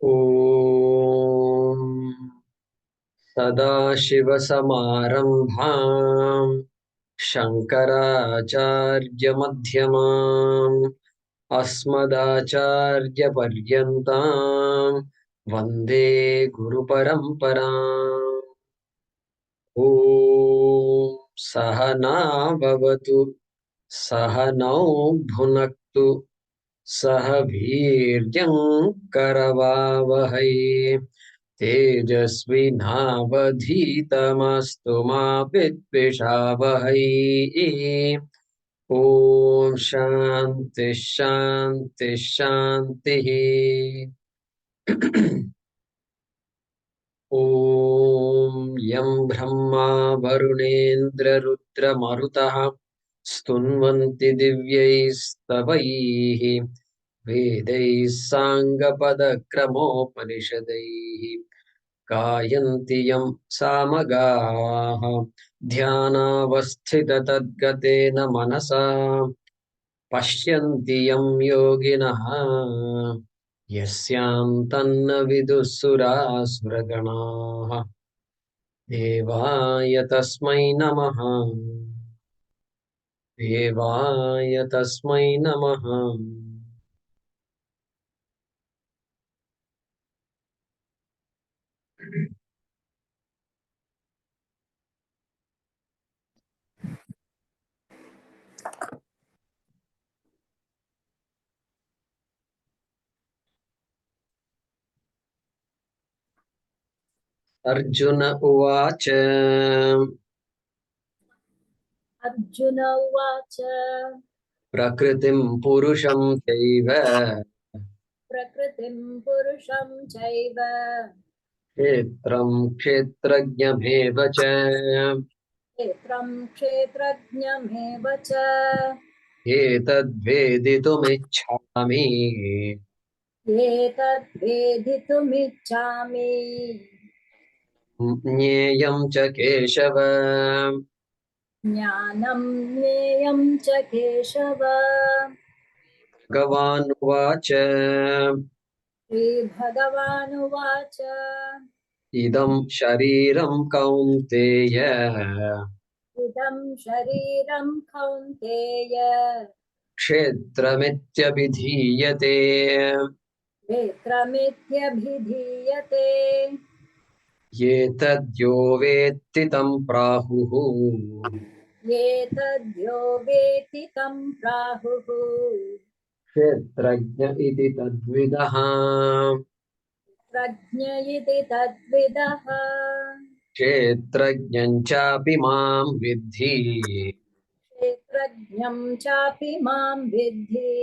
ॐ सदाशिवसमारम्भाम् शङ्कराचार्यमध्यमाम् अस्मदाचार्यपर्यन्ताम् वन्दे गुरुपरम्पराम्। ॐ सहना भवतु सहनौ भुनक्तु सह वीर्यं करवावहै तेजस्विनावधीतमस्तु मा विद्विषावहै। ॐ शान्ति शान्ति शान्तिः। ॐ यं ब्रह्मा वरुणेन्द्ररुद्रमरुतः स्तुन्वन्ति दिव्यैस्तवैः वेदैः साङ्गपदक्रमोपनिषदैः गायन्ति यं सामगाः ध्यानावस्थिततद्गतेन मनसा पश्यन्ति यं योगिनः यस्यान्तन्न विदुःसुरासुरगणाः देवाय तस्मै नमः। देवाय तस्मै नमः। अर्जुन उवाच अर्जुन उवाच प्रकृतिं पुरुषं चैव प्रकृतिं पुरुषं चैव क्षेत्रं क्षेत्रज्ञमेव च क्षेत्रं क्षेत्रज्ञमेव च एतद्वेदितुमिच्छामि। एतद्वेदितुमिच्छामि। ज्ञेयं च केशव ज्ञानं ज्ञेयं च केशव। भगवानुवाच श्रीभगवानुवाच इदं शरीरं कौन्तेय इदं शरीरं कौन्तेय क्षेत्रमित्यभिधीयते क्षेत्रमित्यभिधीयते। एतद्यो वेत्ति तं प्राहुः एतद्यो वेत्ति तं प्राहुः क्षेत्रज्ञ इति तद्विदः। प्रज्ञ इति तद्विदः। क्षेत्रज्ञं चापि मां विद्धि क्षेत्रज्ञं चापि मां विद्धि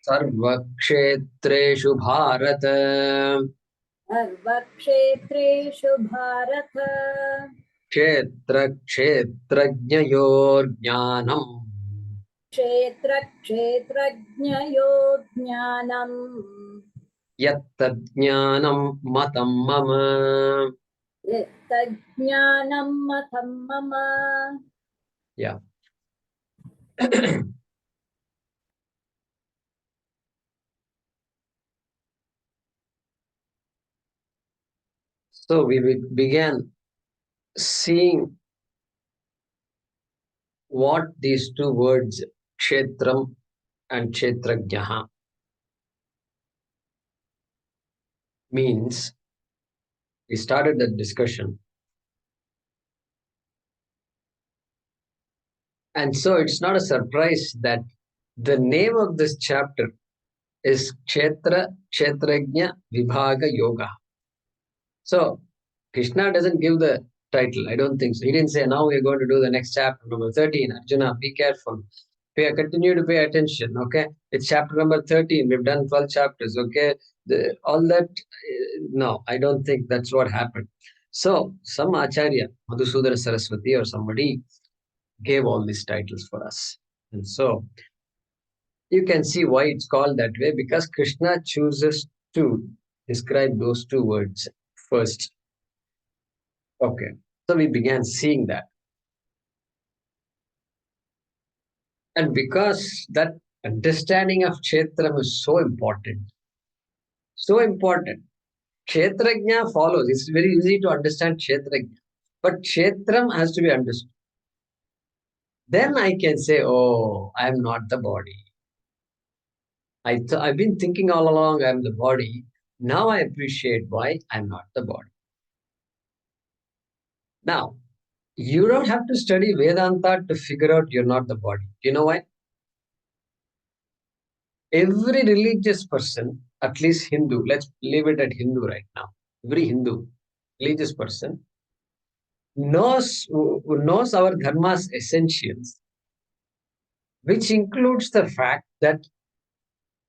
सर्वक्षेत्रेषु भारत। सर्वक्षेत्रेषु भारत। क्षेत्रक्षेत्रज्ञयोर्ज्ञानम् क्षेत्रक्षेत्रज्ञयो ज्ञानम् यत्तज्ज्ञानं मतं मम। यत्तज्ज्ञानं मतं मम। Yeah. So we began seeing what these two words, kshetram and kshetrajnaha, means. We started that discussion. And so it's not a surprise that the name of this chapter is Kshetra Kshetrajna Vibhaga Yoga. So Krishna doesn't give the title. I don't think so. He didn't say, now we're going to do the next chapter, number 13. Arjuna, be careful. Continue to pay attention. Okay. It's chapter number 13. We've done 12 chapters. Okay. All that, no, I don't think that's what happened. So some Acharya, Madhusudana Saraswati or somebody gave all these titles for us. And so you can see why it's called that way, because Krishna chooses to describe those two words first. Okay, so we began seeing that. And because that understanding of Kshetram is so important, Kshetrajna follows. It's very easy to understand Kshetrajna. But Kshetram has to be understood. Then I can say, oh, I am not the body. I've been thinking all along I'm the body. Now I appreciate why I'm not the body. Now, you don't have to study Vedanta to figure out you're not the body. Do you know why? Every religious person, at least Hindu, let's leave it at Hindu right now. Every Hindu, religious person, knows our dharma's essentials, which includes the fact that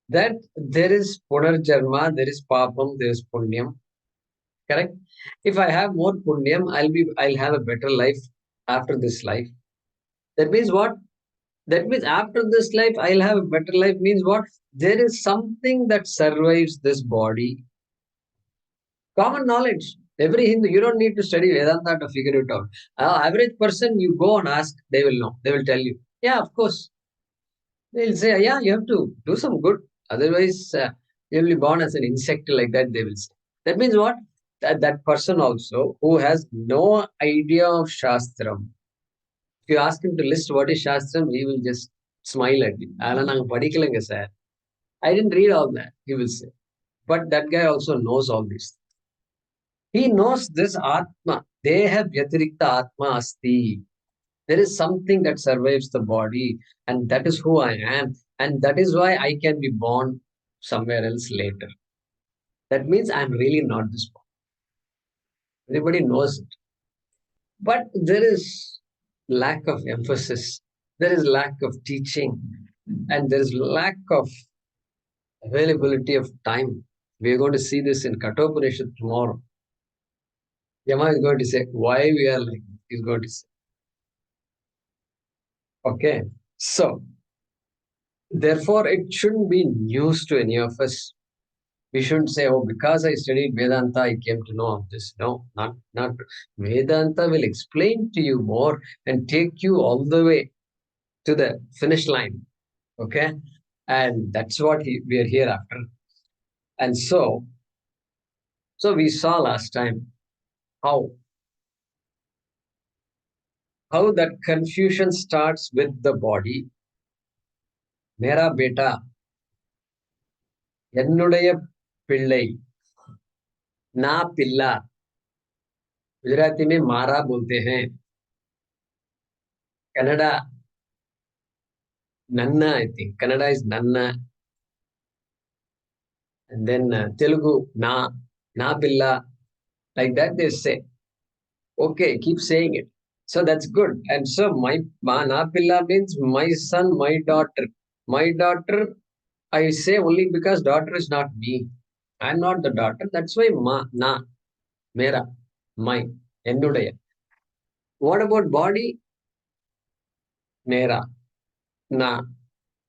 there is punarjarma, there is papam, there is punyam. Correct? If I have more punyam, I'll have a better life after this life. That means what? That means after this life, I'll have a better life means what? There is something that survives this body. Common knowledge. Every Hindu, you don't need to study Vedanta to figure it out. Average person, you go and ask, they will know. They will tell you. Yeah, of course. They'll say, yeah, you have to do some good. Otherwise, you'll be born as an insect like that, they will say. That means what? That person also who has no idea of Shastram. If you ask him to list what is Shastram, he will just smile at you. Sir. I didn't read all that, he will say. But that guy also knows all this. He knows this Atma. Deha Vyatirikta Atma Asti. There is something that survives the body, and that is who I am. And that is why I can be born somewhere else later. That means I'm really not this body. Everybody knows it. But there is lack of emphasis. There is lack of teaching. And there is lack of availability of time. We are going to see this in Kathopanishad tomorrow. Yama is going to say why we are like this. He's going to say. Okay. So therefore, it shouldn't be news to any of us. We shouldn't say, oh, because I studied Vedanta, I came to know of this. No, not. Vedanta will explain to you more and take you all the way to the finish line. Okay? And that's what we are here after. And so we saw last time how that confusion starts with the body. Mera beta, என்னுடைய पिल्लै, ना पिल्ला. गुजराती में मारा बोलते हैं. Kannada Nanna, I think. Kannada is Nanna. And then Telugu, Na Pilla. Like that they say. Okay, keep saying it. So that's good. And so Na Pilla means my son, my daughter. My daughter, I say only because daughter is not me. I'm not the daughter. That's why Na, Mera, my, Ennudaya. What about body? Mera, Na,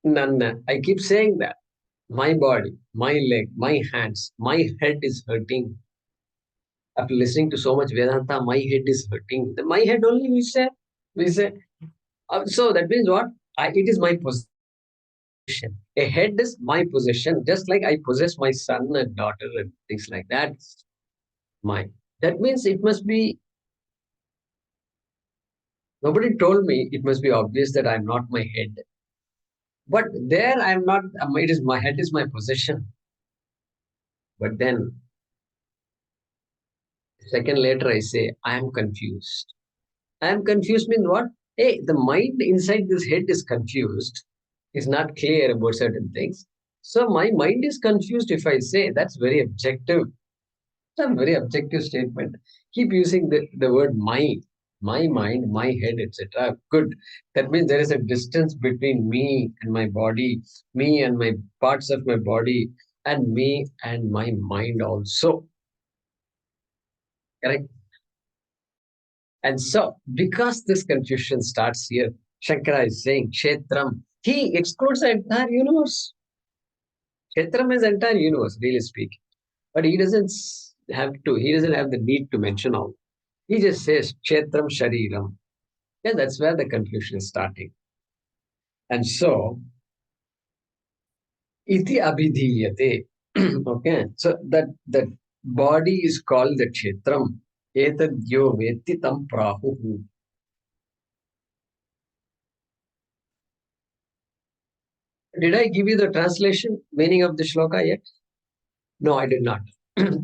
Nanna. I keep saying that. My body, my leg, my hands, my head is hurting. After listening to so much Vedanta, my head is hurting. My head only, we say. So that means what? It is my possession. A head is my possession, just like I possess my son and daughter and things like that. Mine. That means it must be. Nobody told me it must be obvious that I'm not my head. But there I'm not. It is my head is my possession. But then second later I say I am confused. I am confused means what? Hey, the mind inside this head is confused, is not clear about certain things. So my mind is confused if I say that's very objective. It's a very objective statement. Keep using the word my mind, my head, etc. Good. That means there is a distance between me and my body, me and my parts of my body, and me and my mind also. Correct? And so, because this confusion starts here, Shankara is saying Kshetram. He excludes the entire universe. Kshetram is the entire universe, really speaking. But he doesn't have the need to mention all. He just says Kshetram Shariram. Yeah, that's where the confusion is starting. And so, iti abhidhiyate. Okay, so that body is called the kshetram. Etadyo vetti tam prahuhu. Did I give you the translation meaning of the shloka yet? No, I did not.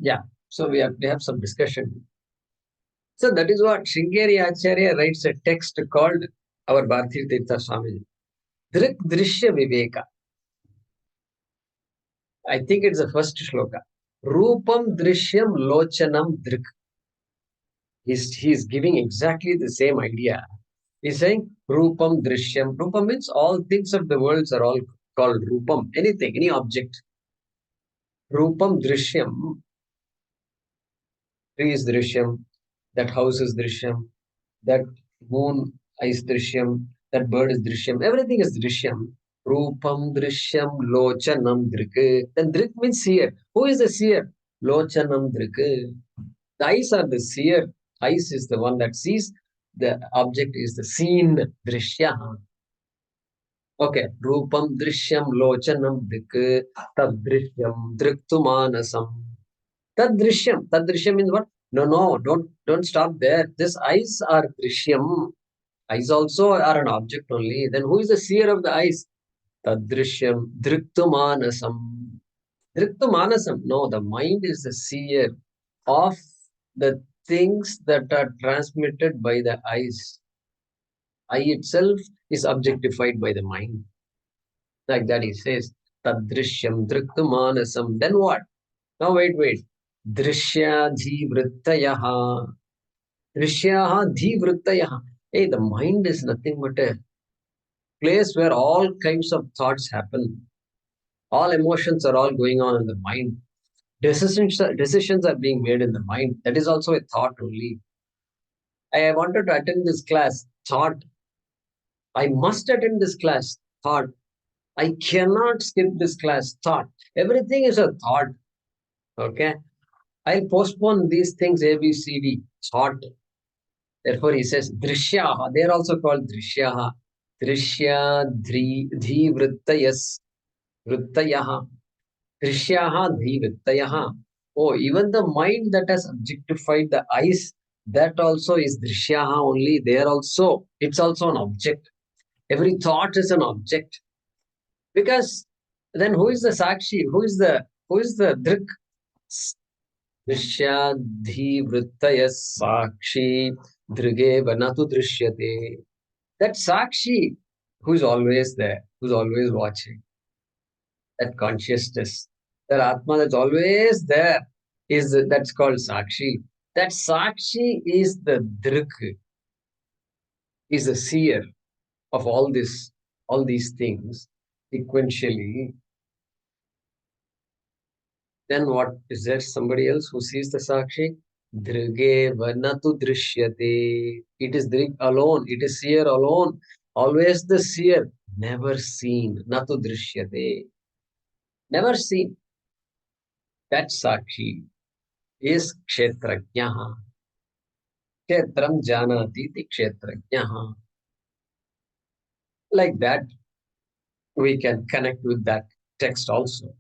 Yeah. So we have some discussion. So that is what Sringeri Acharya writes a text called our Bharati Tirtha Swami. Drik Drishya Viveka. I think it's the first shloka. Rupam Drishyam Lochanam Drik. He's giving exactly the same idea. He's saying Rupam Drishyam. Rupam means all things of the world are all called Rupam. Anything, any object. Rupam Drishyam. Tree is Drishyam. That house is Drishyam. That moon is Drishyam. That bird is Drishyam. Everything is Drishyam. Rupam Drishyam Lochanam Drik. Then Drik means seer. Who is the seer? Lochanam Drik. The eyes are the seer. Eyes is the one that sees. The object is the seen. Drishya. Okay. Rupam Drishyam Lochanam Drik. Tad Drishyam Driktumanasam. Tad Drishyam. Tad Drishyam means what? No, don't stop there. This eyes are Drishyam. Eyes also are an object only. Then who is the seer of the eyes? Tadrishyam Driktumanasam. Driktumanasam. No, the mind is the seer of the things that are transmitted by the eyes. Eye itself is objectified by the mind. Like that he says. Tadrishyam Driktumanasam. Then what? Now wait. Drishyadhi Vrittayaha. Drishyadhi Vrittayaha. Hey, the mind is nothing but a place where all kinds of thoughts happen. All emotions are all going on in the mind. Decisions are being made in the mind. That is also a thought only. I wanted to attend this class. Thought. I must attend this class. Thought. I cannot skip this class. Thought. Everything is a thought. Okay. I'll postpone these things A, B, C, D. Thought. Therefore, he says drishyaha. They are also called drishyaha. Drishya dhi vrittayas. Vrittayaha. Drishyaha dhivittayaha. Oh, even the mind that has objectified the eyes, that also is drishyaha only. There also, it's also an object. Every thought is an object. Because then who is the sakshi? Who is the drik? Drishyadhivrittaya sakshi drige vanatu drishyate. That sakshi who is always there, who's always watching. That consciousness, that Atma that's always there that's called Sakshi. That Sakshi is the Drik, is the seer of all these things sequentially. Then what is there somebody else who sees the Sakshi? Drige vanatu drishyate. It is Drik alone, it is seer alone. Always the seer, never seen. Natu drishyate. Never seen. That Sakshi is kshetrajnaha. Kshetram janati iti kshetrajnaha. Like that, we can connect with that text also.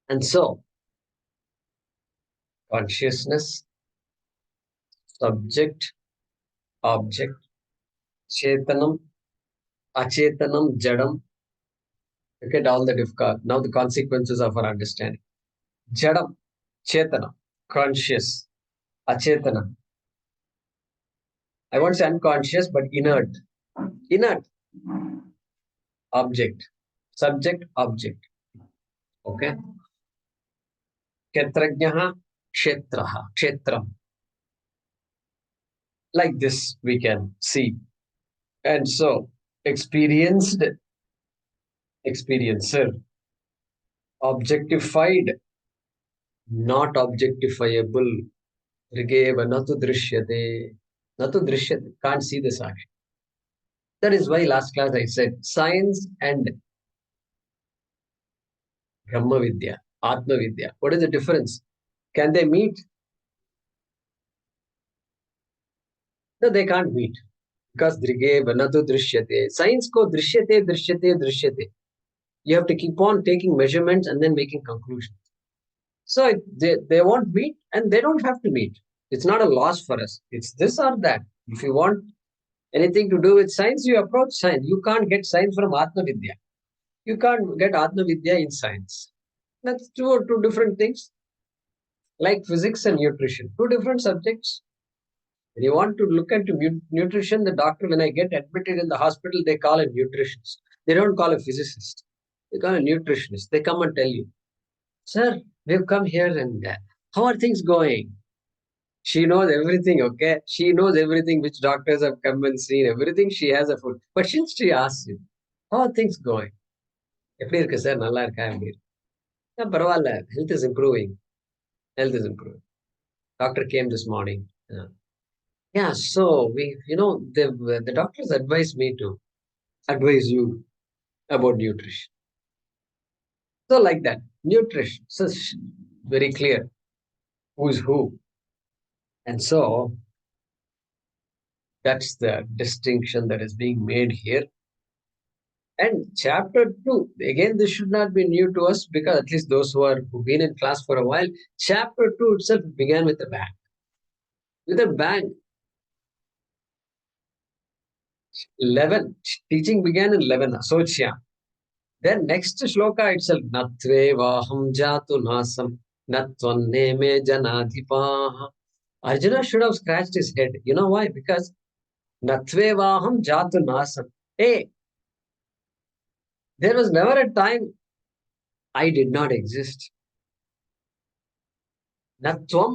And so, consciousness, subject, object, chetanam, achetanam, jadam. Look at all the difficult. Now the consequences of our understanding. Jadam, chetana, conscious, achetana. I won't say unconscious, but inert. Inert, object, subject, object. Okay. Kshetrajnaha, kshetraha, kshetram. Like this, we can see. And so, experienced, experiencer, objectified, not objectifiable. Rigeva natu drishyate. Natu drishyate. Can't see the sakshi. That is why last class I said science and Brahma Vidya, Atma Vidya. What is the difference? Can they meet? No, they can't meet. Because Drigeva natu drishyate. Science ko drishyate. You have to keep on taking measurements and then making conclusions. So they won't meet and they don't have to meet. It's not a loss for us. It's this or that. If you want anything to do with science, you approach science. You can't get science from Atma Vidya. You can't get Atma Vidya in science. That's two different things, like physics and nutrition, two different subjects. When you want to look into nutrition, the doctor, when I get admitted in the hospital, they call a nutritionist. They don't call a physicist. They call a nutritionist. They come and tell you, sir, we've come here and how are things going? She knows everything, okay? She knows everything, which doctors have come and seen, everything. She has a food. But since she asks you, how are things going? எப்படி இருக்கு sir நல்லா இருக்கா எப்படி இருக்கு பரவாயில்ல health is improving. Health is improving. Doctor came this morning. Yeah, so the doctors advised me to advise you about nutrition. So like that, nutrition. So very clear who's who. And so that's the distinction that is being made here. And chapter 2, again, this should not be new to us because at least those who've been in class for a while, chapter 2 itself began with a bang. With a bang. 11, teaching began in 11, Asochya. Then next shloka itself, Natve Vaham Jatu Nasam, Natvanne me Janadhipaha. Arjuna should have scratched his head. You know why? Because Natve Vaham Jatu Nasam. Hey, there was never a time I did not exist. Natvam.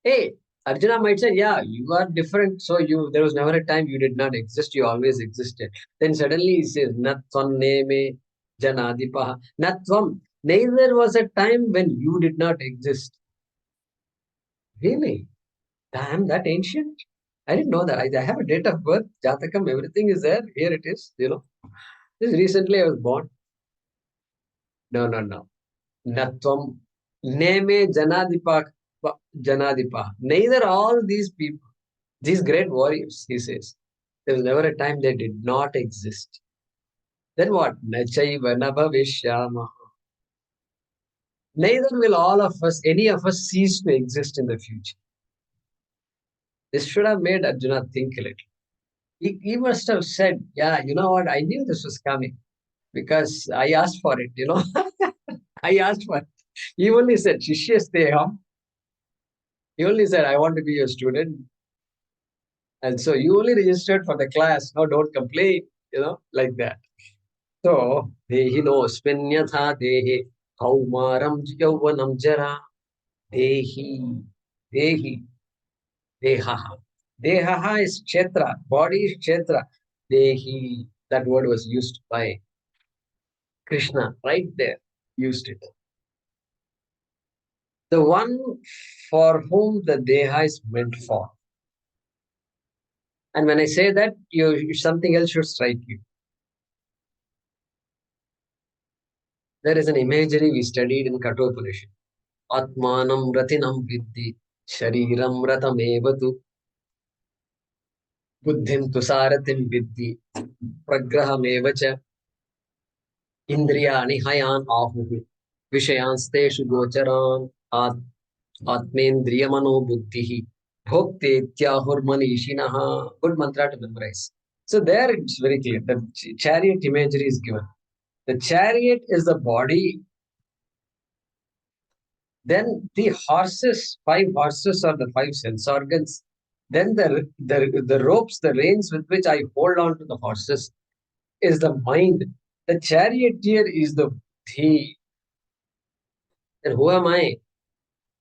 Hey, Arjuna might say, yeah, you are different. So there was never a time you did not exist. You always existed. Then suddenly he says, Natvam neme janadipaha. Natvam. Neither was a time when you did not exist. Really? I am that ancient? I didn't know that. I have a date of birth, Jatakam, everything is there. Here it is, Just recently I was born. No, no, no. Natvam. Neme janadipa. Neither all these people, these great warriors, he says, there was never a time they did not exist. Then what? Nachaiva nabhavishyama. Neither will all of us, any of us, cease to exist in the future. This should have made Arjuna think a little. He must have said, yeah, you know what? I knew this was coming because I asked for it. I asked for it. He only said, Shishya Steham. He only said, I want to be your student. And so you only registered for the class. No, don't complain, like that. So, dehi no sminyatha dehe kaumaram yauvanam jara dehi dehi dehaha. Dehaha is kshetra. Body is kshetra. Dehi, that word was used by Krishna right there. Used it. The one for whom the deha is meant for. And when I say that, something else should strike you. There is an imagery we studied in Kathopanishad. Atmanam ratinam viddhi, shariram ratamevatu, buddhim tusaratim viddhi, pragrahamevacha, indriyani hayan ahuhu, vishayansteshu gocharan, atmendriyamano buddhihi, bhokte tyahurmanishinaha. Good mantra to memorize. So there it's very clear. The chariot imagery is given. The chariot is the body. Then the horses, 5 horses are the 5 sense organs. Then the ropes, the reins with which I hold on to the horses is the mind. The charioteer is the buddhi. And who am I?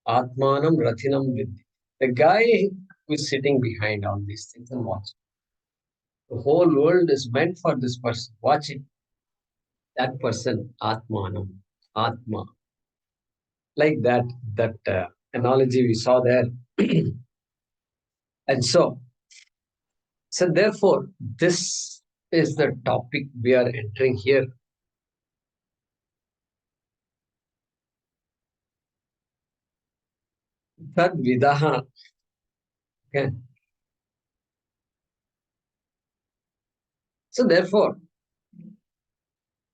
Atmanam Rathinam Viddhi. The guy who is sitting behind all these things and watching. The whole world is meant for this person. Watching that person, Atmanam, Atma. Like that analogy we saw there. And so therefore, this is the topic we are entering here. Tad vidaha. Okay. So therefore,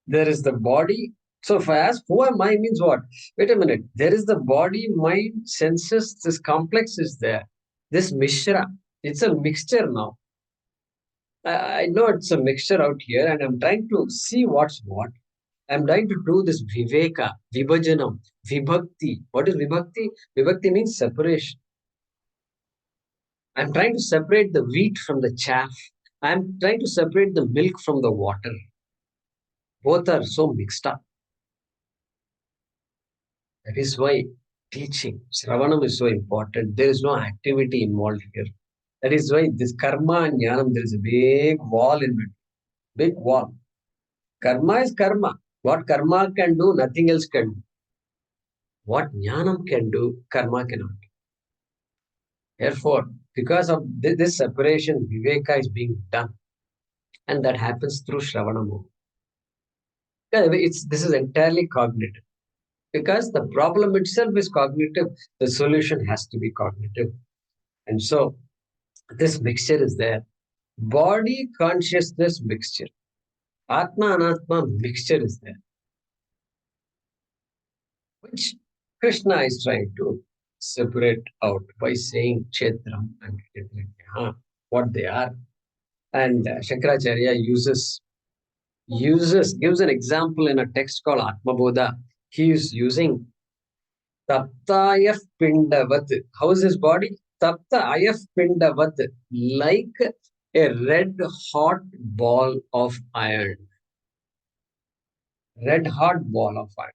there is the body So if I ask who am I means what? Wait a minute. There is the body, mind, senses. This complex is there. This mishra. It's a mixture now. I know it's a mixture out here, and I'm trying to see what's what. I'm trying to do this viveka, vibhajanam, vibhakti. What is vibhakti? Vibhakti means separation. I'm trying to separate the wheat from the chaff. I'm trying to separate the milk from the water. Both are so mixed up. That is why teaching, Shravanam is so important. There is no activity involved here. That is why this karma and jnanam, there is a big wall in it. Big wall. Karma is karma. What karma can do, nothing else can do. What jnanam can do, karma cannot. Therefore, because of this separation, viveka is being done. And that happens through Shravanam. This is entirely cognitive. Because the problem itself is cognitive, the solution has to be cognitive. And so this mixture is there. Body consciousness mixture. Atma Anatma mixture is there. Which Krishna is trying to separate out by saying Kshetram and Kshetrajna, what they are. And Shankaracharya gives an example in a text called Atma Bodha. He is using Taptayaf Pindavat. How is his body? Taptayaf Pindavat, like a red hot ball of iron. Red hot ball of iron.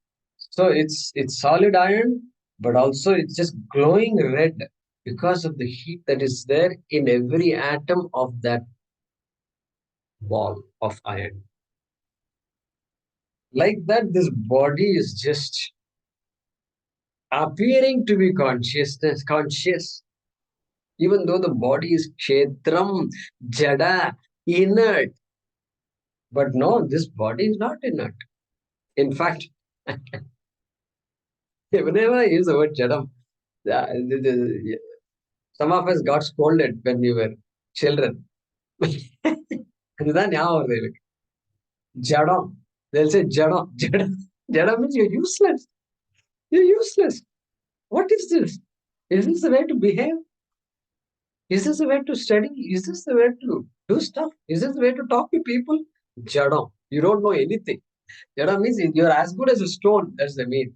So it's solid iron, but also it's just glowing red because of the heat that is there in every atom of that ball of iron. Like that, this body is just appearing to be conscious, even though the body is kshetram, jada, inert. But no, this body is not inert. In fact, whenever I use the word jadam, some of us got scolded when we were children. அதுதான் ஞாபகம் வருது எனக்கு. Jadam. They'll say jadam. Jadam. Jadam means you're useless. You're useless. What is this? Is this the way to behave? Is this the way to study? Is this the way to do stuff? Is this the way to talk to people? Jadam. You don't know anything. Jadam means you're as good as a stone. That's the mean.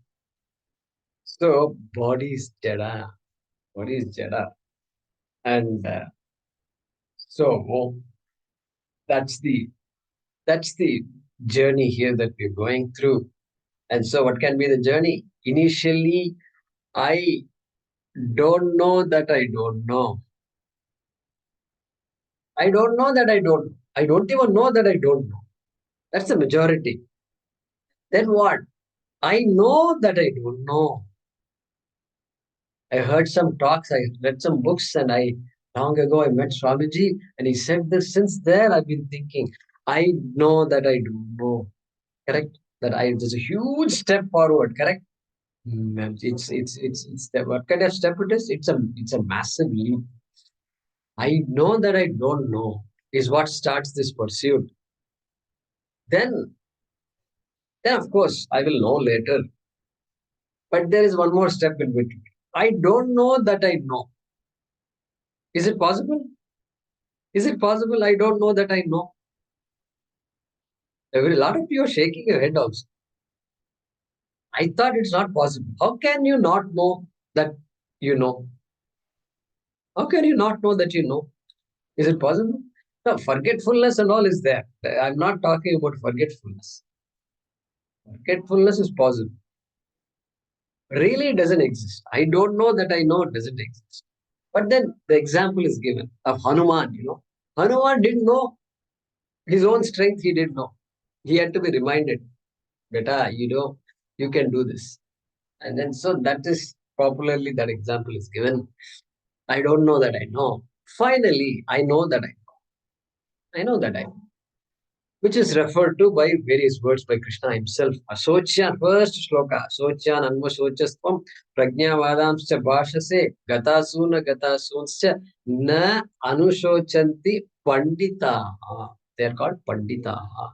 So body is jada. Body is jada. And so that's the journey here that we're going through. And so what can be the journey? Initially, I don't know that I don't know. I don't know that I don't know. I don't even know that I don't know. That's the majority. Then what? I know that I don't know. I heard some talks, I read some books, and long ago I met Swamiji, and he said this. Since there, I've been thinking, I know that I don't know. Correct? There's a huge step forward. Correct? It's what kind of step it is? It's a massive leap. I know that I don't know is what starts this pursuit. Then of course I will know later. But there is one more step in between. I don't know that I know. Is it possible? Is it possible I don't know that I know? A lot of you are shaking your head also. I thought it's not possible. How can you not know that you know? How can you not know that you know? Is it possible? No, forgetfulness and all is there. I'm not talking about forgetfulness. Forgetfulness is possible. Really, it doesn't exist. I don't know that I know it doesn't exist. But then the example is given of Hanuman, Hanuman didn't know his own strength, he didn't know. He had to be reminded, Beta, you can do this. And then so that is popularly that example is given. I don't know that I know. Finally, I know that I know. I know that I know. Which is referred to by various words by Krishna himself. Asocyan, first shloka. Asocyan anvasochastvam prajnavadamscha bhashase gatasuna gatasunscha na anusochanti panditaha. They are called panditaha.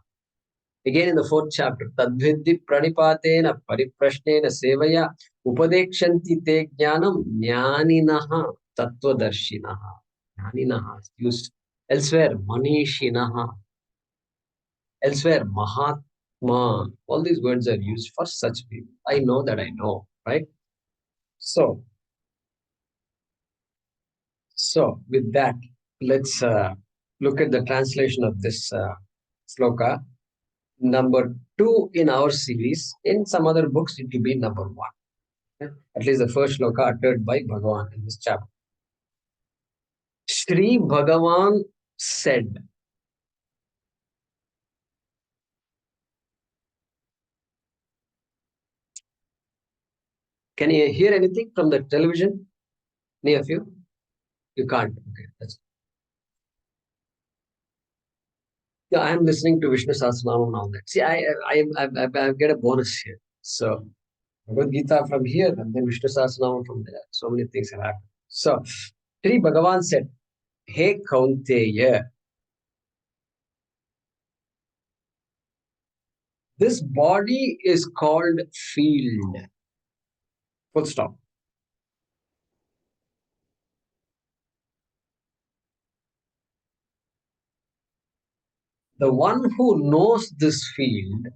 Again in the 4th chapter, Tadvidhi pranipatena pariprashnena sevaya upadekshanti te jnanam jnaninaha tattvadarshinaha. Jnaninaha is used elsewhere, manishinaha. Elsewhere, mahatma. All these words are used for such people. I know that I know, right? So with that, let's look at the translation of this sloka. Number 2 in our series. In some other books, it will be number 1. Okay? At least the first sloka uttered by Bhagavan in this chapter. Shri Bhagavan said, can you hear anything from the television? Any of you? You can't. Okay, that's. Yeah, I am listening to Vishnu Sahasranam and all that. See, I get a bonus here. So, Bhagavad Gita from here, and then Vishnu Sahasranam from there. So many things have happened. So, Sri Bhagavan said, Hey Kaunteya, this body is called field. Full stop. The one who knows this field,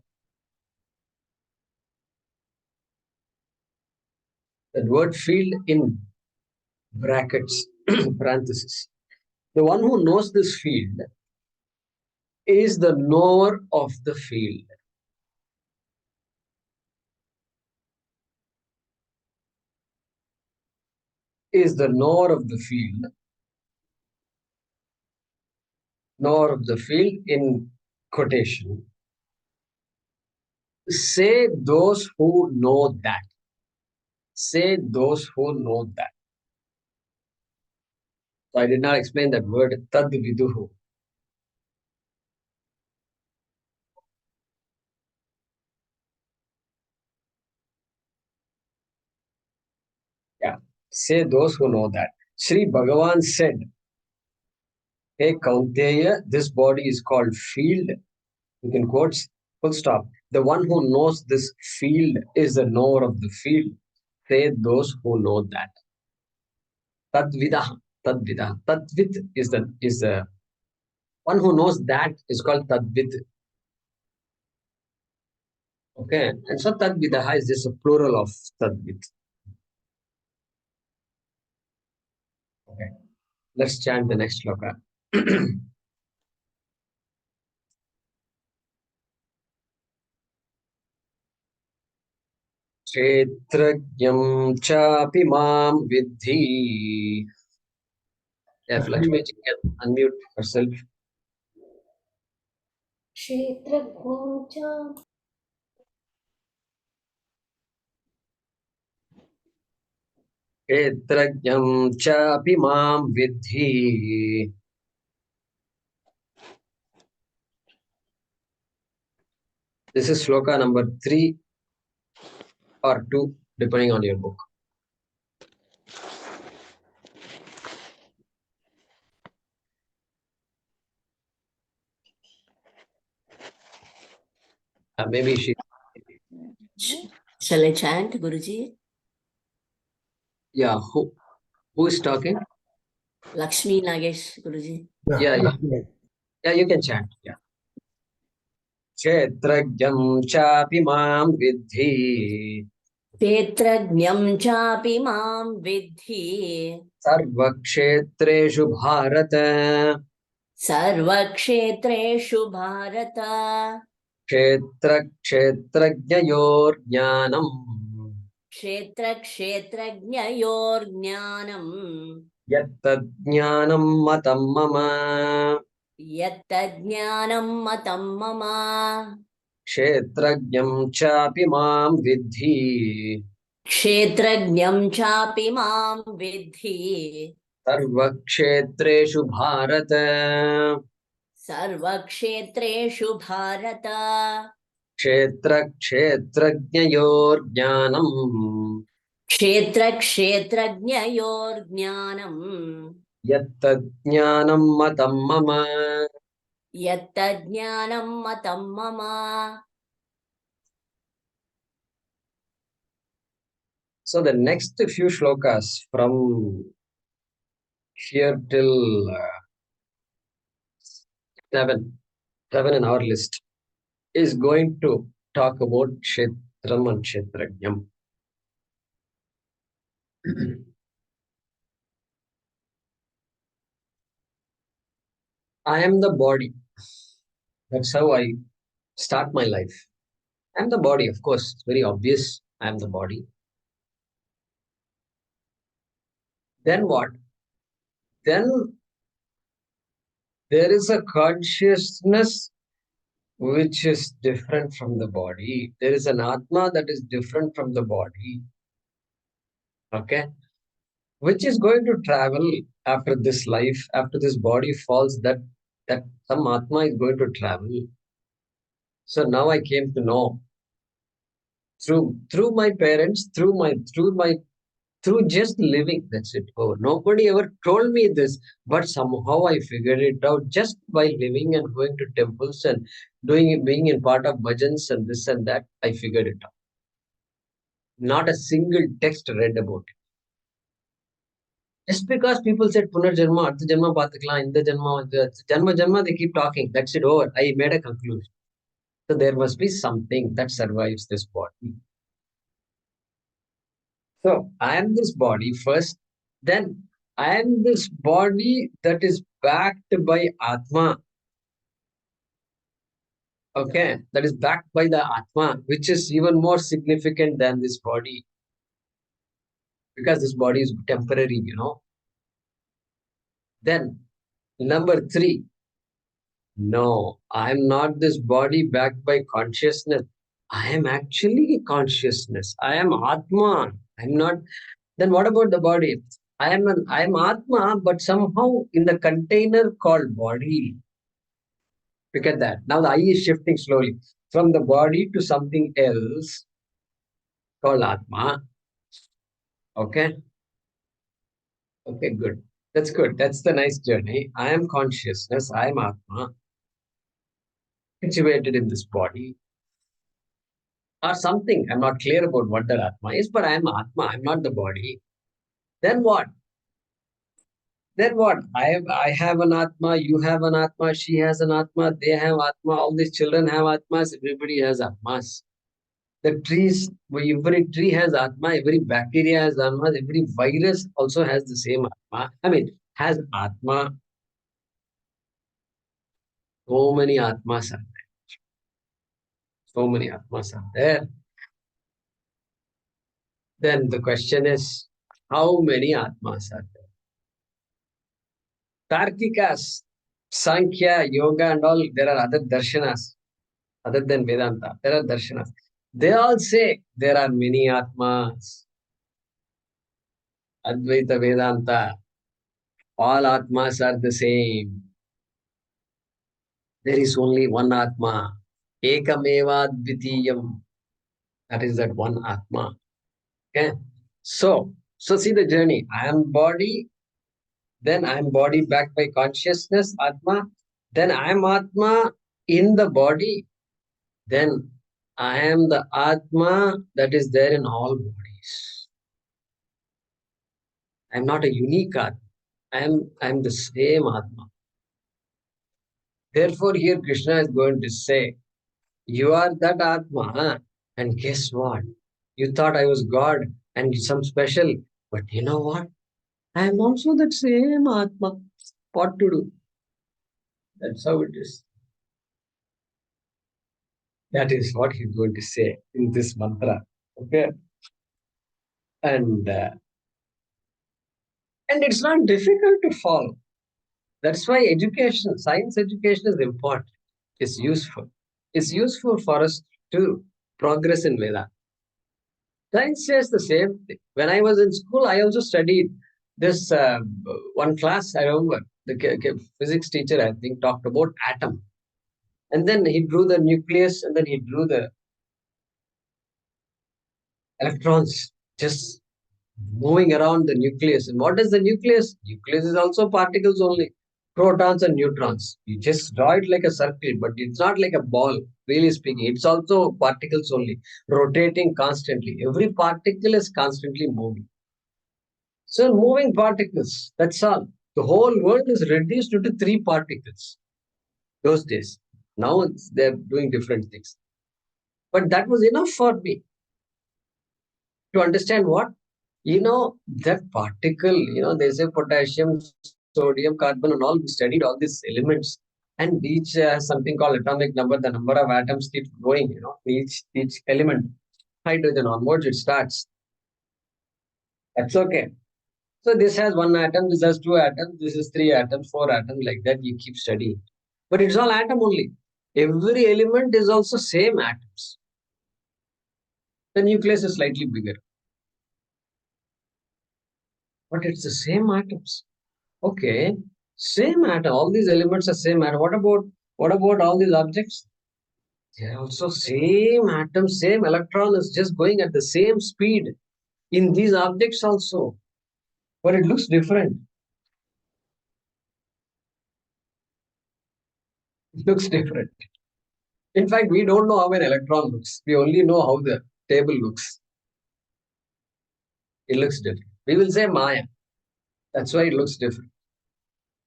that word field in brackets, parenthesis. The one who knows this field is the knower of the field. Is the knower of the field. Knower of the field in quotation. Say those who know that. Say those who know that. So I did not explain that word tad viduhu. Yeah. Say those who know that. Sri Bhagavan said, Hey Kaunteya, this body is called field. You can quote, full stop. The one who knows this field is the knower of the field. Say those who know that. Tadvidah, tadvidah. Tadvid is the one who knows that is called tadvid. Okay, and so tadvidah is just a plural of tadvid. Okay, let's chant the next shloka. क्षेत्रज्ञं चापि मां विद्धि. If Lakshmi ji can unmute herself. क्षेत्रज्ञं च क्षेत्रज्ञं चापि मां विद्धि. This is shloka number 3 or 2, depending on your book. Maybe she. Shall I chant, Guruji? Yeah, who is talking? Lakshmi Nagesh, Guruji. Yeah, you can chant. Yeah. क्षेत्रज्ञं चापि मां विद्धि. क्षेत्रज्ञं चापि मां विद्धि. सर्वक्षेत्रेषु भारत. सर्वक्षेत्रेषु भारत. क्षेत्रज्ञयोर्ज्ञानम्. क्षेत्रक्षेत्रज्ञयोर्ज्ञानम्. यत्तज्ज्ञानं मतं मम. यत्तज्ज्ञानं मतं मम. क्षेत्रज्ञं चापि मां विद्धि. क्षेत्रज्ञं चापि मां विद्धि. सर्वक्षेत्रेषु भारत. सर्वक्षेत्रेषु भारत. क्षेत्रक्षेत्रज्ञयोर्ज्ञानम्. क्षेत्रक्षेत्रज्ञयोर्ज्ञानम्. यत्तज्ज्ञानं मतं मम. यत्तज्ज्ञानं मतं मम. So the next few shlokas from here till 7 in our list is going to talk about Kshetram and Kshetrajnam. I am the body. That's how I start my life. I am the body, of course. It's very obvious. I am the body. Then what? Then there is a consciousness which is different from the body. There is an Atma that is different from the body. Okay? Which is going to travel after this life, after this body falls, that some Atma is going to travel. So now I came to know through my parents, through just living. That's it. Oh, nobody ever told me this, but somehow I figured it out just by living and going to temples and being in part of bhajans and this and that. I figured it out. Not a single text read about it. Just because people said Punarjanma, Artha Janma Pathikla, Inda Janma, Janma, they keep talking. That's it over. I made a conclusion. So there must be something that survives this body. So I am this body first, then I am this body that is backed by Atma. Okay, that is backed by the Atma, which is even more significant than this body because this body is temporary, Then, number 3, no, I am not this body backed by consciousness. I am actually consciousness. I am Atma. I'm not. Then what about the body? I am Atma, but somehow in the container called body. Look at that. Now the eye is shifting slowly from the body to something else called Atma. Okay. Okay, good. That's good. That's the nice journey. I am consciousness. I am Atma, situated in this body or something. I'm not clear about what that Atma is, but I am Atma. I'm not the body. Then what? Then what? I have an Atma, you have an Atma, she has an Atma, they have Atma, all these children have Atmas, everybody has Atmas. The trees, every tree has Atma, every bacteria has Atma, every virus also has the same Atma. Has Atma. So many Atmas are there. So many Atmas are there. Then the question is, how many Atmas are there? Tarkikas, Sankhya, Yoga and all, there are other darshanas other than Vedanta. There are darshanas. They all say there are many Atmas. Advaita Vedanta, all Atmas are the same. There is only one Atma. Ekameva Dvitiyam. That is that one Atma. Okay. So see the journey. I am body, then I am body backed by consciousness, Atma. Then I am Atma in the body. Then I am the Atma that is there in all bodies. I am not a unique Atma. I am the same Atma. Therefore, here Krishna is going to say, you are that Atma, huh? And guess what? You thought I was God and some special, but you know what? I am also that same Atma. What to do? That's how it is. That is what he's going to say in this mantra. Okay, and it's not difficult to follow. That's why education, science education is important. It's useful. It's useful for us to progress in Vedanta. Science says the same thing. When I was in school, I also studied this one class. I remember the physics teacher, I think, talked about atom. And then he drew the nucleus and then he drew the electrons just moving around the nucleus. And what is the nucleus? Nucleus is also particles only. protons and neutrons. You just draw it like a circle, but it's not like a ball, really speaking. It's also particles only, rotating constantly. Every particle is constantly moving. So moving particles, that's all. The whole world is reduced to 3 particles those days. Now they're doing different things. But that was enough for me to understand what? That particle, they say potassium, sodium, carbon, and all. We studied all these elements. And each has something called atomic number. The number of atoms keeps going, each element. Hydrogen onwards, it starts. That's okay. So this has 1 atom, this has 2 atoms, this is 3 atoms, 4 atoms, like that you keep studying. But it's all atom only. Every element is also same atoms. The nucleus is slightly bigger. But it's the same atoms. Okay. Same atom. All these elements are same atom. What about all these objects? They're also same atom, same electron is just going at the same speed in these objects also. But it looks different. It looks different. In fact, we don't know how an electron looks. We only know how the table looks. It looks different. We will say Maya. That's why it looks different.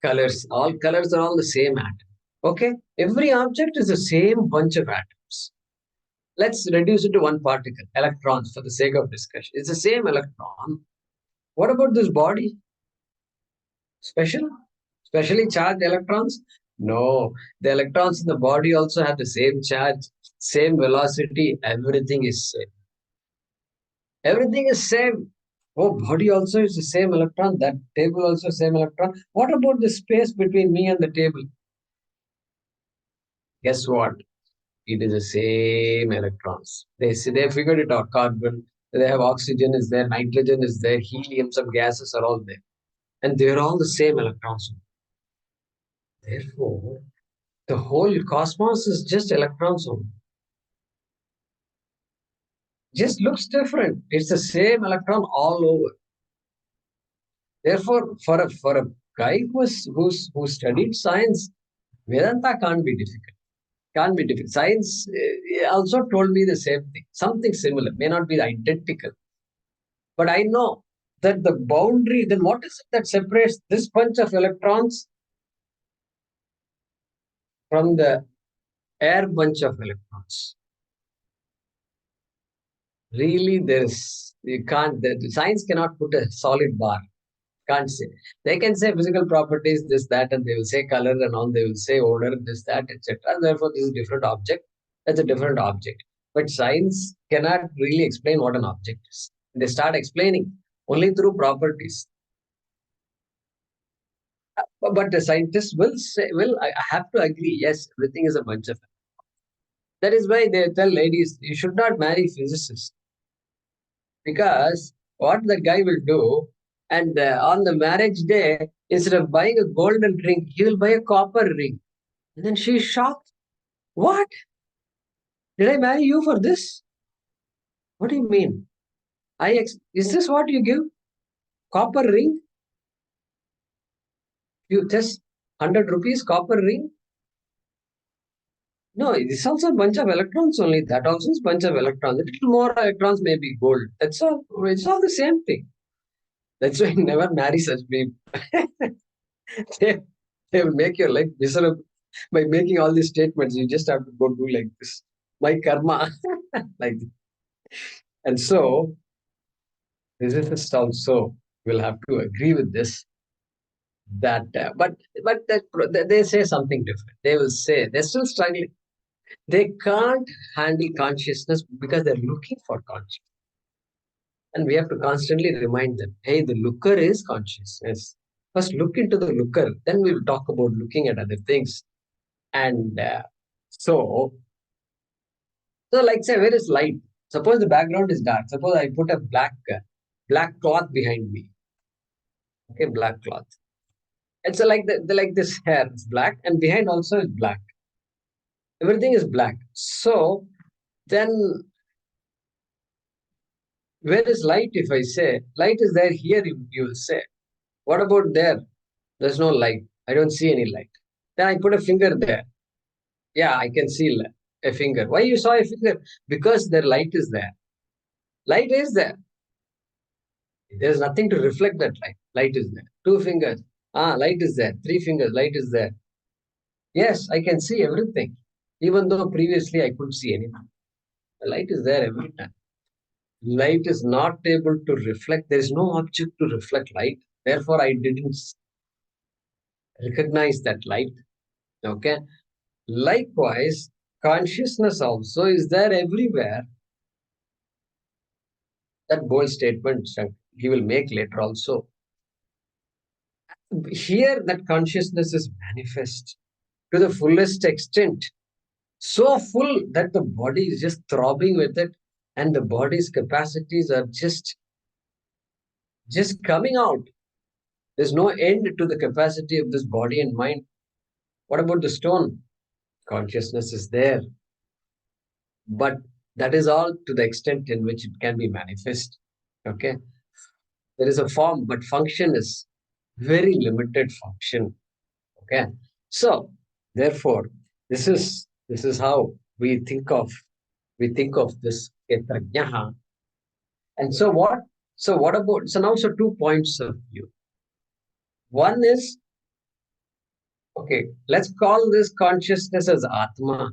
Colors, all colors are all the same atom. Okay? Every object is the same bunch of atoms. Let's reduce it to one particle, electrons, for the sake of discussion. It's the same electron. What about this body? Special? Specially charged electrons? No. The electrons in the body also have the same charge, same velocity. Everything is same. Everything is same. Oh, body also is the same electron. That table also same electron. What about the space between me and the table? Guess what? It is the same electrons. They figured it out. Carbon, they have oxygen is there, nitrogen is there, helium, some gases are all there. And they're all the same electrons. Therefore, the whole cosmos is just electrons only. Just looks different. It's the same electron all over. Therefore, for a guy who studied science, Vedanta can't be difficult. Can't be difficult. Science also told me the same thing. Something similar. May not be identical. But I know that the boundary, then what is it that separates this bunch of electrons from the air bunch of electrons? Really, the science cannot put a solid bar. Can't say. They can say physical properties, this, that, and they will say color and all, they will say odor, this, that, etc. Therefore, this is a different object. That's a different object. But science cannot really explain what an object is. They start explaining only through properties. But the scientists will say, I have to agree, yes, everything is a bunch of. That is why they tell ladies, you should not marry physicists. Because what the guy will do, and on the marriage day, instead of buying a golden ring, he will buy a copper ring. And then she is shocked. What? Did I marry you for this? What do you mean? Is this what you give? Copper ring? You just 100 rupees copper ring? No, it's also a bunch of electrons only. That also is a bunch of electrons. A little more electrons may be gold. That's all. It's all the same thing. That's why you never marry such people. they, they will make your life miserable by making all these statements. You just have to go do like this. My karma. like this. And so, physicists also will have to agree with this. But they say something different. They will say they're still struggling. They can't handle consciousness because they're looking for consciousness. And we have to constantly remind them, hey, the looker is consciousness. First, look into the looker. Then we'll talk about looking at other things. And so, like say, where is light? Suppose the background is dark. Suppose I put a black cloth behind me. Okay, black cloth. It's like this hair is black, and behind also is black. Everything is black. So then, where is light? If I say light is there here, you will say, what about there? There's no light. I don't see any light. Then I put a finger there. Yeah, I can see a finger. Why you saw a finger? Because the light is there. Light is there. There is nothing to reflect that light. Light is there. Two fingers. Light is there. Three fingers. Light is there. Yes, I can see everything. Even though previously I couldn't see anything. The light is there every time. Light is not able to reflect. There is no object to reflect light. Therefore, I didn't recognize that light. Okay. Likewise, consciousness also is there everywhere. That bold statement he will make later also. Here, that consciousness is manifest to the fullest extent. So full that the body is just throbbing with it, and the body's capacities are just coming out. There's no end to the capacity of this body and mind. What about the stone? Consciousness is there, but that is all to the extent in which it can be manifest. Okay, there is a form, but function is very limited function. Okay, so therefore, this is how we think of this Ketrajnaha. And so what? So what about? So now, so 2 points of view. One is, okay, let's call this consciousness as Atma.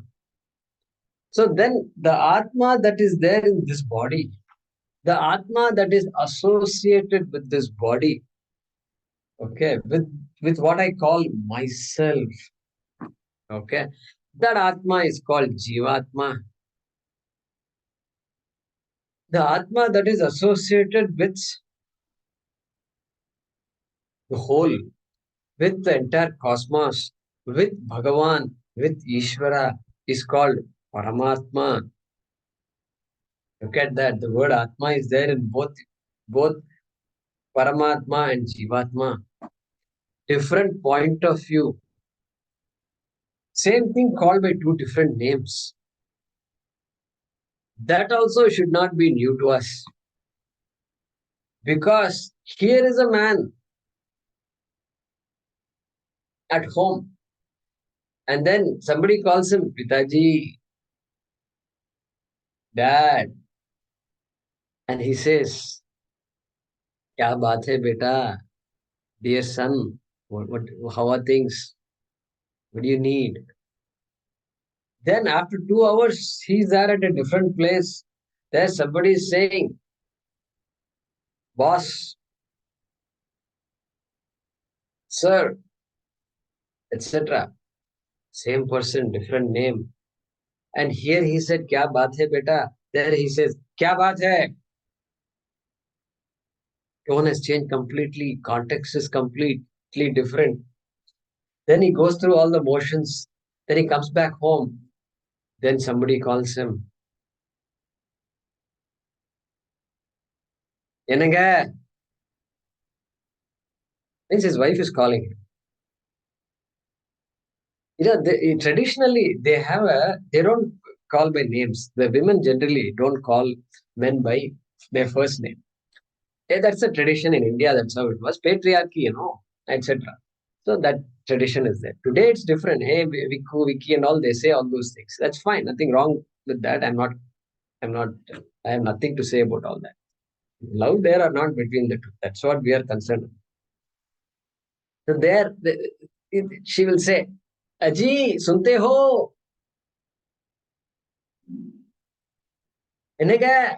So then the Atma that is there in this body, the Atma that is associated with this body, okay, with what I call myself, okay, that Atma is called Jivatma. The Atma that is associated with the whole, with the entire cosmos, with Bhagavan, with Ishvara, is called Paramatma. Look at that. The word Atma is there in both Paramatma and Jivatma. Different point of view. Same thing called by two different names. That also should not be new to us. Because here is a man at home, and then somebody calls him Pitaji, Dad, and he says, Kya baat hai beta? Dear son, how are things? What do you need? Then after 2 hours, he's there at a different place. There's somebody saying, boss, sir, etc. Same person, different name. And here he said, Kya baat hai beta? There he says, Kya baat hai? Tone has changed completely. Context is completely different. Then he goes through all the motions. Then he comes back home. Then somebody calls him. Enanga. Means his wife is calling him. Traditionally they don't call by names. The women generally don't call men by their first name. That's a tradition in India. That's how it was. Patriarchy, etc. So that tradition is there. Today it's different. Hey, Viku, Vicky, and all, they say all those things. That's fine. Nothing wrong with that. I have nothing to say about all that. Love there or not between the two. That's what we are concerned with. So there, she will say, Aji, sunte ho? Enega,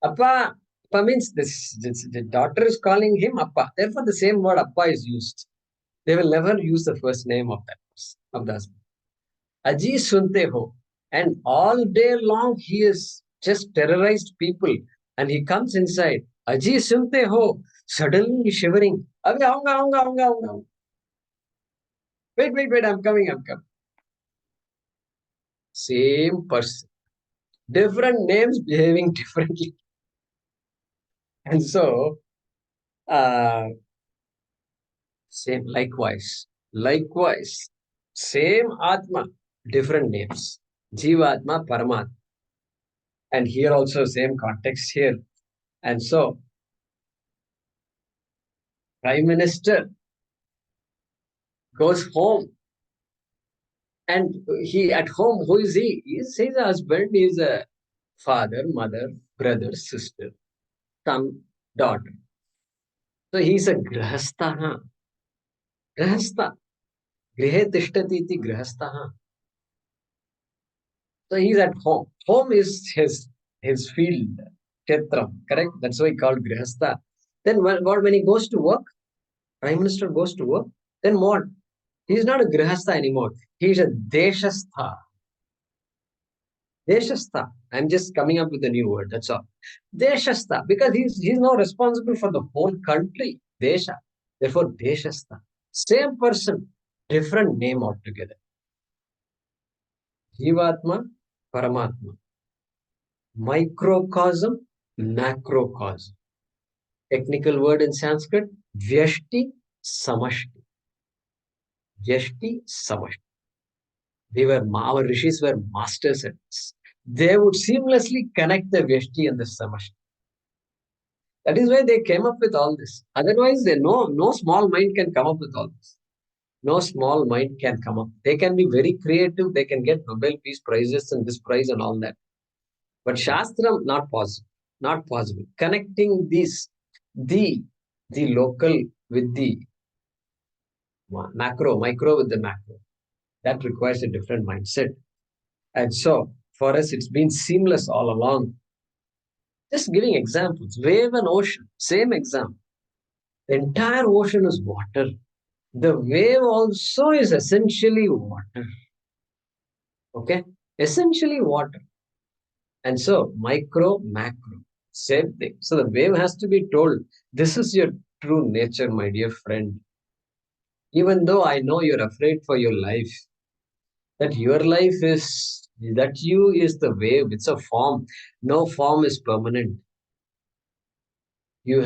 Appa. Appa means this, the daughter is calling him Appa. Therefore, the same word Appa is used. They will never use the first name of the husband. Aji sunte ho. And all day long, he is just terrorized people. And he comes inside. Aji sunte ho. Suddenly he's shivering. Abhi aunga. Wait, I'm coming. Same person. Different names behaving differently. And so, same, likewise, same Atma, different names. Jivatma, Paramatma. And here also, same context here. And so, Prime Minister goes home. And he at home, who is he? He's his husband, he's a father, mother, brother, sister, son, daughter. So he's a grahastha. Grahastha. Grihe tishtati iti grahastha. So he's at home. Home is his field, kshetram, correct? That's why he called grihastha. Then when he goes to work, Prime Minister goes to work, then what? He's not a grihastha anymore. He's a deshastha. Deshastha. I'm just coming up with a new word, that's all. Deshastha, because he's now responsible for the whole country. Desha. Therefore, deshastha. Same person, different name altogether. Jivatma, Paramatma. Microcosm, macrocosm. Technical word in Sanskrit, Vyashti, Samashti. Vyashti, Samashti. Our rishis were masters at this. They would seamlessly connect the Vyashti and the Samashti. That is why they came up with all this. Otherwise, no small mind can come up with all this. No small mind can come up. They can be very creative. They can get Nobel Peace Prizes and this prize and all that. But Shastram, not possible. Not possible. Connecting this, the local with the micro with the macro. That requires a different mindset. And so, for us, it's been seamless all along. Just giving examples. Wave and ocean, same example. The entire ocean is water. The wave also is essentially water. Okay? Essentially water. And so, micro, macro, same thing. So, the wave has to be told, this is your true nature, my dear friend. Even though I know you're afraid for your life, that your life is, that you is the wave, it's a form. No form is permanent. You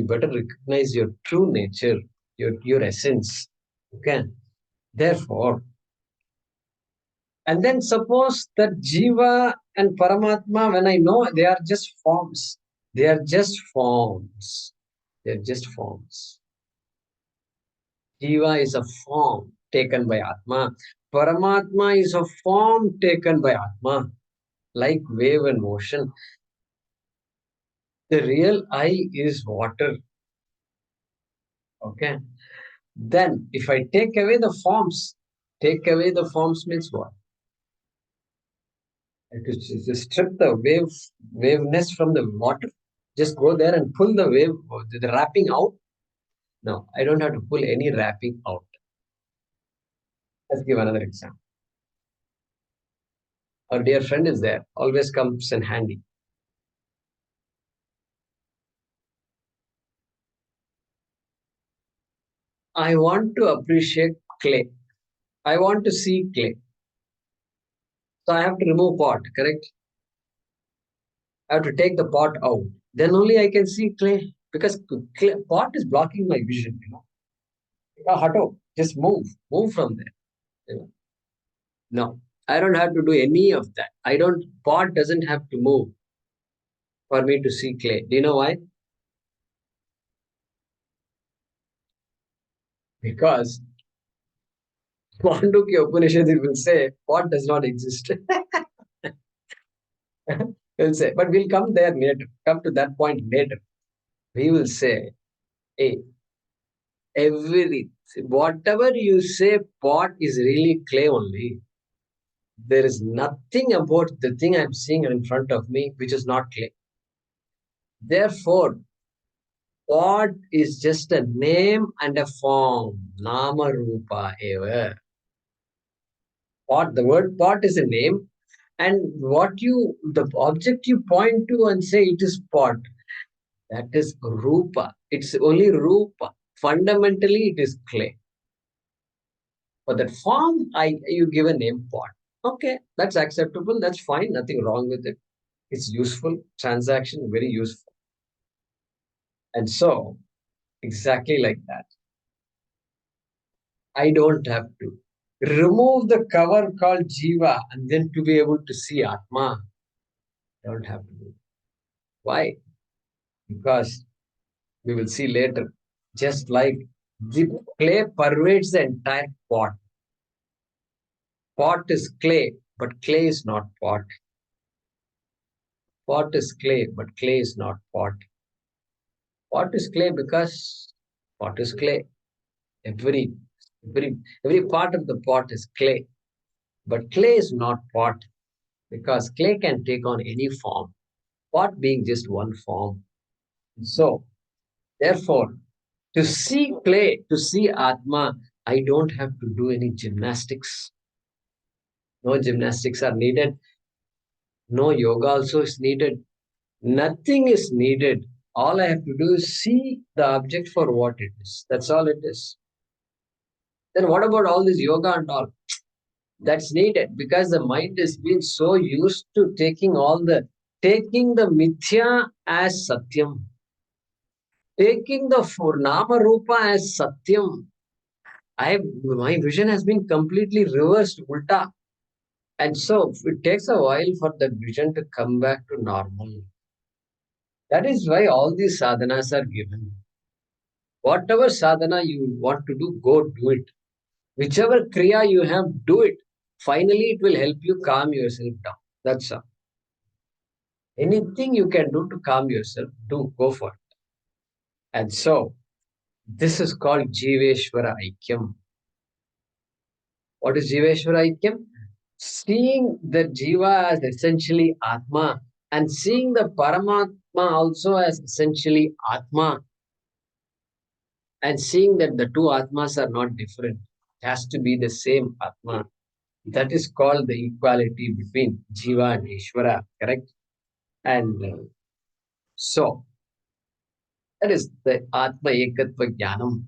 better recognize your true nature, your essence. Okay? Therefore, and then suppose that Jiva and Paramatma, when I know they are just forms, they are just forms. They're just forms. Jiva is a form taken by Atma. Paramatma is a form taken by Atma, like wave and ocean. The real I is water. Okay. Then, if I take away the forms means what? To strip the waveness from the water. Just go there and pull the wave, the wrapping out. No, I don't have to pull any wrapping out. Let's give another example. Our dear friend is there, always comes in handy. I want to appreciate clay. I want to see clay. So I have to remove pot, correct? I have to take the pot out. Then only I can see clay. Because pot is blocking my vision, Hato, just move from there. No, I don't have to do any of that. Pot doesn't have to move for me to see clay. Do you know why? Because Mandukya Upanishad will say pot does not exist. Will say, but we'll come there later, come to that point later. We will say, hey, whatever you say pot is really clay only. There is nothing about the thing I'm seeing in front of me which is not clay. Therefore, pot is just a name and a form. Nama Rupa eva. Pot, the word pot is a name, and the object you point to and say it is pot, that is Rupa. It's only Rupa. Fundamentally, it is clay. For that form, you give a name pot. Okay, that's acceptable. That's fine. Nothing wrong with it. It's useful. Transaction, very useful. And so, exactly like that. I don't have to remove the cover called Jiva and then to be able to see Atma. I don't have to do it. Why? Because we will see later, just like The clay pervades the entire pot. Pot is clay, but clay is not pot. Pot is clay, but clay is not pot. Pot is clay because pot is clay. Every every part of the pot is clay. But clay is not pot because clay can take on any form, pot being just one form. So, therefore, to see clay, to see Atma, I don't have to do any gymnastics. No gymnastics are needed. No yoga also is needed. Nothing is needed. All I have to do is see the object for what it is. That's all it is. Then what about all this yoga and all? That's needed because the mind has been so used to taking the mithya as satyam, taking the nama rupa as satyam. My vision has been completely reversed, ulta. And so it takes a while for the vision to come back to normal. That is why all these sadhanas are given. Whatever sadhana you want to do, go do it. Whichever kriya you have, do it. Finally, it will help you calm yourself down. That's all. Anything you can do to calm yourself, do, go for it. And so, this is called Jiveshwara Aikyam. What is Jiveshwara Aikyam? Seeing the Jiva as essentially Atma and seeing the Paramatma also as essentially Atma and seeing that the two Atmas are not different. It has to be the same Atma. That is called the equality between Jiva and Ishvara, correct? And so, that is the Atma Ekatva Jnanam,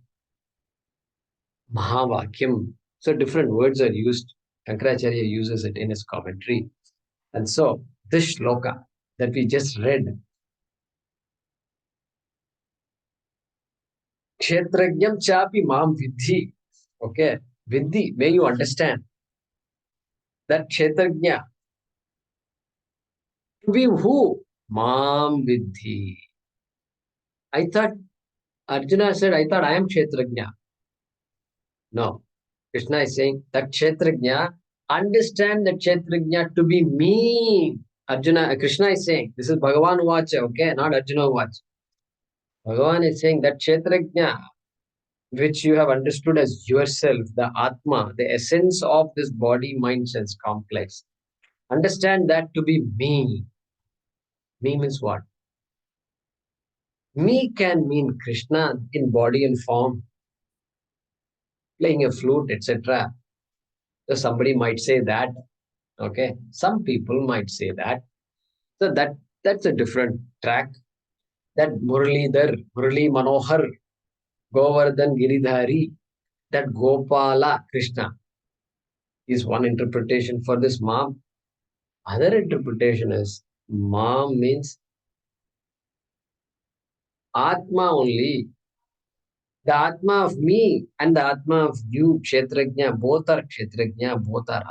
Mahavakyam. So, different words are used. Shankaracharya uses it in his commentary. And so, this shloka that we just read, Kshetrajnam chapi mam vidhi. Okay, vidhi, may you understand that Kshetrajna, to be who? Mam vidhi. I thought, Arjuna said, I thought I am Kshetrajna. No, Krishna is saying that Kshetrajna, understand that Kshetrajna to be me. Krishna is saying, this is Bhagavan Vacha, okay, not Arjuna Vacha. Bhagavan is saying that Kshetrajna, which you have understood as yourself, the Atma, the essence of this body, mind, sense complex. Understand that to be me. Me means what? Me can mean Krishna in body and form, playing a flute, etc. So somebody might say that, okay? Some people might say that. So that's a different track. That Murali Manohar, Govardhan Giridhari, that Gopala Krishna is one interpretation for this mom. Other interpretation is mom means Atma only. The Atma of me and the Atma of you, Kshetrajna, both are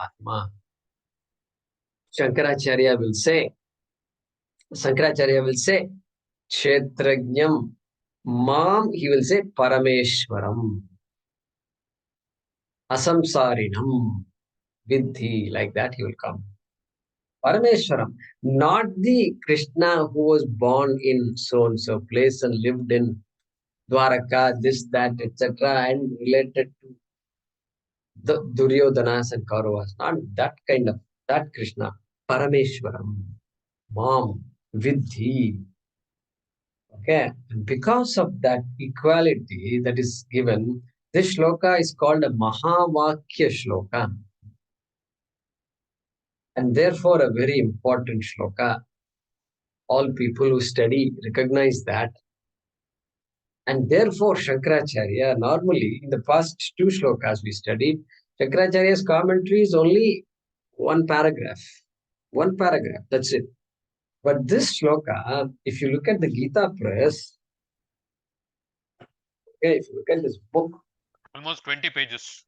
Atma. Shankaracharya will say, Kshetrajnam, Mam, he will say Parameshwaram, Asamsarinam, Vidhi, like that he will come. Parameshwaram, not the Krishna who was born in so and so place and lived in Dwaraka, this, that, etc., and related to the Duryodhanas and Kauravas. Not that kind of, that Krishna. Parameshwaram, Mam, Vidhi. Okay, and because of that equality that is given, this shloka is called a Mahavakya shloka, and therefore a very important shloka. All people who study recognize that, and therefore Shankaracharya, normally in the past two shlokas we studied, Shankaracharya's commentary is only one paragraph. One paragraph, that's it. But this shloka, if you look at the Gita Press, okay, if you look at this book, almost 20 pages.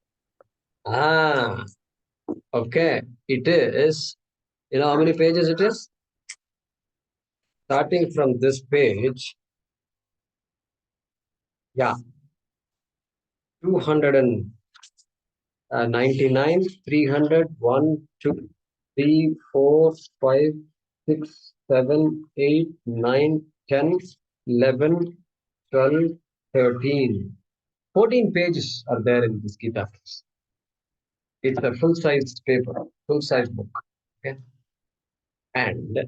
Okay, it is, you know how many pages it is? Starting from this page, yeah, 299, 300, 1, 2, 3, 4, 5, 6, 7, 8, 9, 10, 11, 12, 13. 14 pages are there in this Gita. It's a full-size paper, full-size book. Okay. And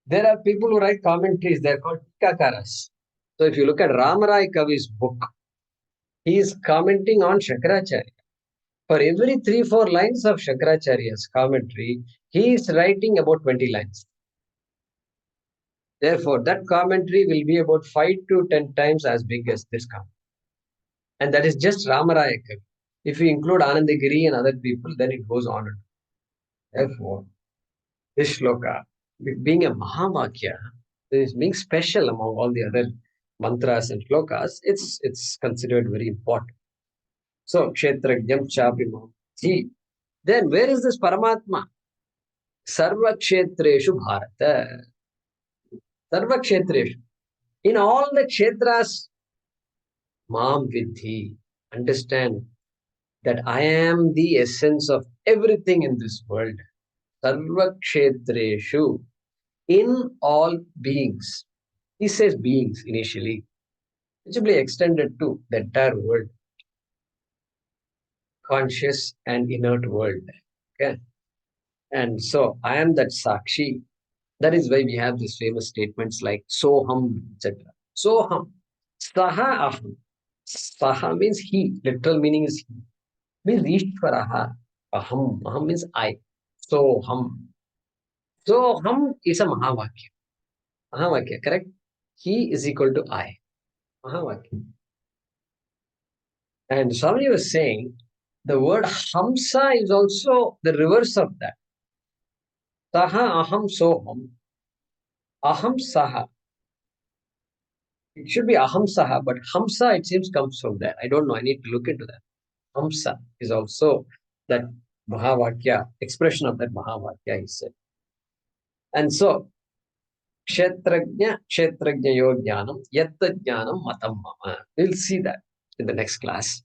there are people who write commentaries. They're called Tikakaras. So if you look at Ramarai Kavi's book, he is commenting on Shankaracharya. For every 3-4 lines of Shankaracharya's commentary, he is writing about 20 lines. Therefore, that commentary will be about 5 to 10 times as big as this commentary. And that is just Ramaraya Kavi. If you include Anandagiri and other people, then it goes on. Therefore, this shloka, being a Mahavakya, is being special among all the other mantras and shlokas, it's considered very important. So, Kshetrajnam Chapimam. See, then where is this Paramatma? Sarva Kshetreshu Bharata. Sarva Kshetreshu. In all the Kshetras, Mam Vidhi. Understand that I am the essence of everything in this world. Sarva Kshetreshu. In all beings. He says beings initially, which will be extended to the entire world. Conscious and inert world. Okay. And so I am that Sakshi. That is why we have these famous statements like Soham, etc. Soham. Saha aham. Saha means he. Literal meaning is he. Means Ishvaraha. Aham. Aham means I. Soham. Soham is a Mahavakya. Mahavakya, correct? He is equal to I. Mahavakya. And somebody was saying the word Hamsa is also the reverse of that. Saha aham soham. Aham saha. It should be aham saha, but Hamsa it seems comes from that. I don't know. I need to look into that. Hamsa is also that Mahavakya, expression of that Mahavakya, he said. And so, Kshetrajna yo jnanam, yatta jnanam matam mama. We'll see that in the next class.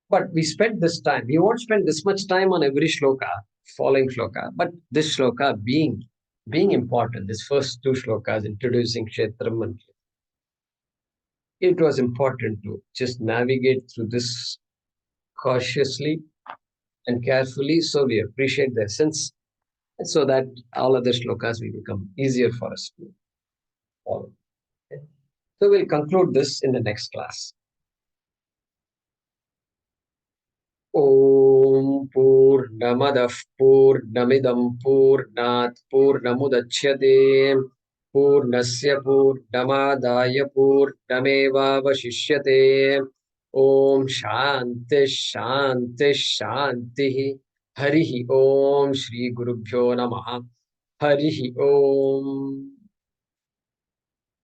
But we spent this time, we won't spend this much time on every shloka, following shloka, but this shloka being important, this first 2 shlokas introducing Kshetram and it was important to just navigate through this cautiously and carefully so we appreciate the essence and so that all other shlokas will become easier for us to follow. Okay? So we'll conclude this in the next class. Om Purnamadah Purnamidam Purnat Purnamudachyate Purnasya Purnamadaya Purnamevavashishyate Om Shanti Shanti Shanti Harihi Om Shri Gurubhyo Namaha Harihi Om